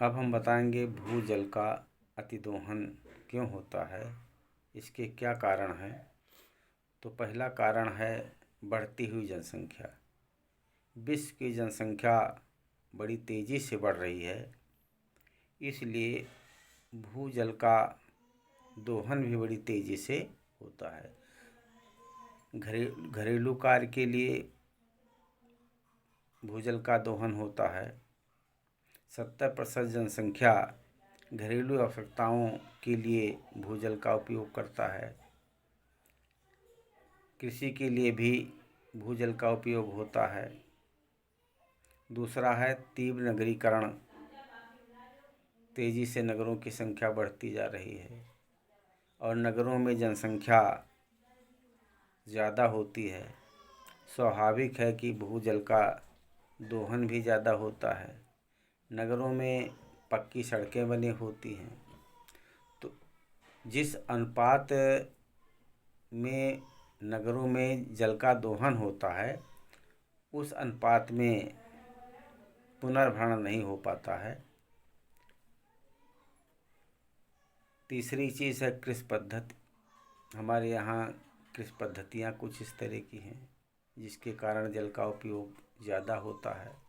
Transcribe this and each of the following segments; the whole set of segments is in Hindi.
अब हम बताएंगे भूजल का अतिदोहन क्यों होता है, इसके क्या कारण हैं। तो पहला कारण है बढ़ती हुई जनसंख्या। विश्व की जनसंख्या बड़ी तेज़ी से बढ़ रही है, इसलिए भूजल का दोहन भी बड़ी तेज़ी से होता है। घरेलू कार्य के लिए भूजल का दोहन होता है। 70% जनसंख्या घरेलू आवश्यकताओं के लिए भूजल का उपयोग करता है। कृषि के लिए भी भूजल का उपयोग होता है। दूसरा है तीव्र नगरीकरण। तेज़ी से नगरों की संख्या बढ़ती जा रही है और नगरों में जनसंख्या ज़्यादा होती है। स्वाभाविक है कि भूजल का दोहन भी ज़्यादा होता है। नगरों में पक्की सड़कें बनी होती हैं, तो जिस अनुपात में नगरों में जल का दोहन होता है उस अनुपात में पुनर्भरण नहीं हो पाता है। तीसरी चीज़ है कृषि पद्धति। हमारे यहाँ कृषि पद्धतियाँ कुछ इस तरह की हैं जिसके कारण जल का उपयोग ज़्यादा होता है।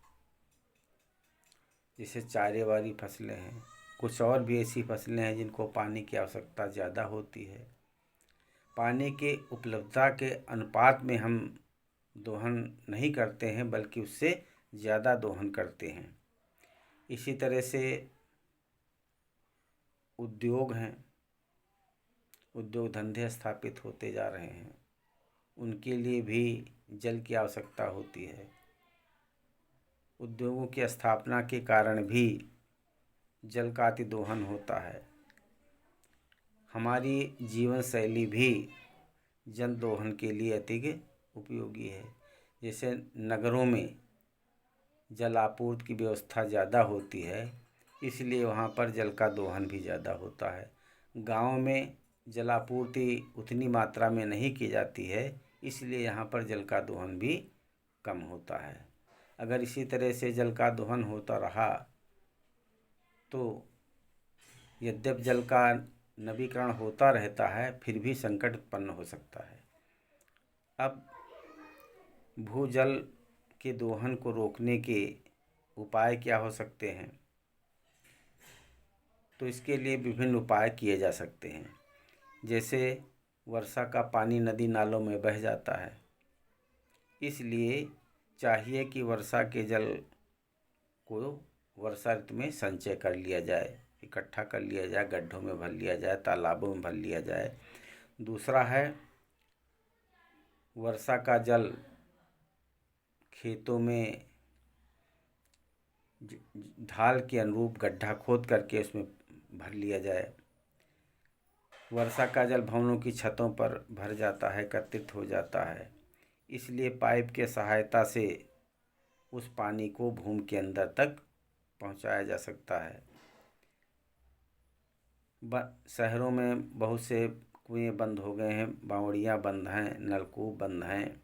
जैसे चारे वाली फसलें हैं, कुछ और भी ऐसी फसलें हैं जिनको पानी की आवश्यकता ज़्यादा होती है। पानी के उपलब्धता के अनुपात में हम दोहन नहीं करते हैं बल्कि उससे ज़्यादा दोहन करते हैं। इसी तरह से उद्योग हैं, उद्योग धंधे स्थापित होते जा रहे हैं, उनके लिए भी जल की आवश्यकता होती है। उद्योगों की स्थापना के कारण भी जल का अतिदोहन होता है। हमारी जीवन शैली भी जल दोहन के लिए अत्यधिक उपयोगी है। जैसे नगरों में जल आपूर्ति की व्यवस्था ज़्यादा होती है, इसलिए वहाँ पर जल का दोहन भी ज़्यादा होता है। गाँव में जलापूर्ति उतनी मात्रा में नहीं की जाती है, इसलिए यहाँ पर जल का दोहन भी कम होता है। अगर इसी तरह से जल का दोहन होता रहा तो यद्यपि जल का नवीकरण होता रहता है फिर भी संकट उत्पन्न हो सकता है। अब भूजल के दोहन को रोकने के उपाय क्या हो सकते हैं? तो इसके लिए विभिन्न उपाय किए जा सकते हैं। जैसे वर्षा का पानी नदी नालों में बह जाता है, इसलिए चाहिए कि वर्षा के जल को वर्षा ऋतु में संचय कर लिया जाए, इकट्ठा कर लिया जाए, गड्ढों में भर लिया जाए, तालाबों में भर लिया जाए। दूसरा है वर्षा का जल खेतों में ढाल के अनुरूप गड्ढा खोद करके उसमें भर लिया जाए। वर्षा का जल भवनों की छतों पर भर जाता है, एकत्रित हो जाता है, इसलिए पाइप के सहायता से उस पानी को भूमि के अंदर तक पहुंचाया जा सकता है। शहरों में बहुत से कुएं बंद हो गए हैं, बावड़ियाँ बंद हैं, नलकूप बंद हैं,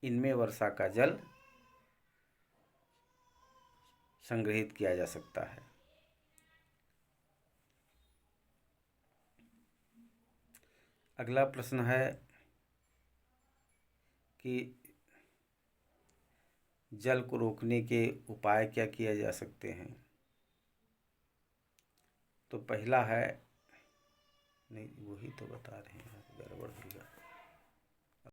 इनमें वर्षा का जल संग्रहित किया जा सकता है। अगला प्रश्न है कि जल को रोकने के उपाय क्या किए जा सकते हैं। तो पहला है, नहीं वही तो बता रहे हैं, गड़बड़ हो गया।